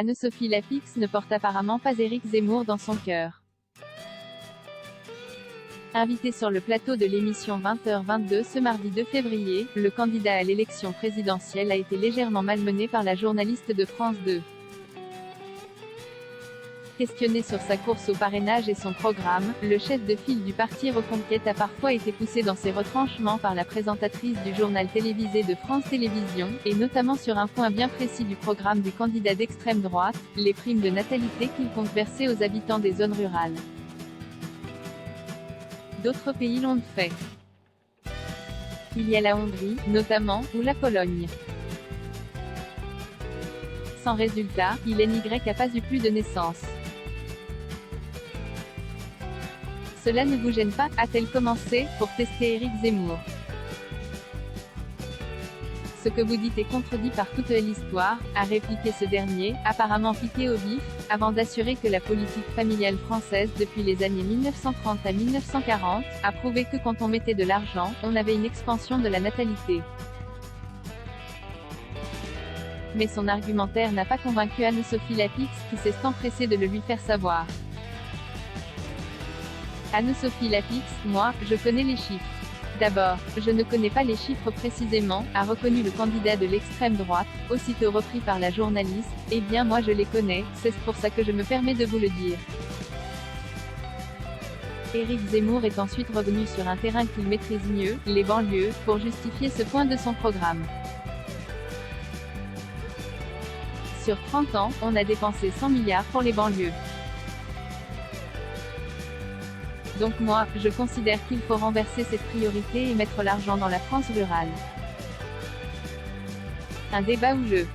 Anne-Sophie Lapix ne porte apparemment pas Éric Zemmour dans son cœur. Invité sur le plateau de l'émission 20h22 ce mardi 2 février, le candidat à l'élection présidentielle a été légèrement malmené par la journaliste de France 2. Questionné sur sa course au parrainage et son programme, le chef de file du parti Reconquête a parfois été poussé dans ses retranchements par la présentatrice du journal télévisé de France Télévisions, et notamment sur un point bien précis du programme du candidat d'extrême droite, les primes de natalité qu'il compte verser aux habitants des zones rurales. D'autres pays l'ont fait. Il y a la Hongrie, notamment, ou la Pologne. Sans résultat, ILNY a pas eu plus de naissance. Cela ne vous gêne pas, a-t-elle commencé, pour tester Éric Zemmour. Ce que vous dites est contredit par toute l'histoire, a répliqué ce dernier, apparemment piqué au vif, avant d'assurer que la politique familiale française depuis les années 1930 à 1940, a prouvé que quand on mettait de l'argent, on avait une expansion de la natalité. Mais son argumentaire n'a pas convaincu Anne-Sophie Lapix, qui s'est empressée de le lui faire savoir. Anne-Sophie Lapix, moi, je connais les chiffres. D'abord, je ne connais pas les chiffres précisément, a reconnu le candidat de l'extrême droite, aussitôt repris par la journaliste. Eh bien moi je les connais, c'est pour ça que je me permets de vous le dire. Éric Zemmour est ensuite revenu sur un terrain qu'il maîtrise mieux, les banlieues, pour justifier ce point de son programme. Sur 30 ans, on a dépensé 100 milliards pour les banlieues. Donc moi, je considère qu'il faut renverser cette priorité et mettre l'argent dans la France rurale. Un débat ou jeu.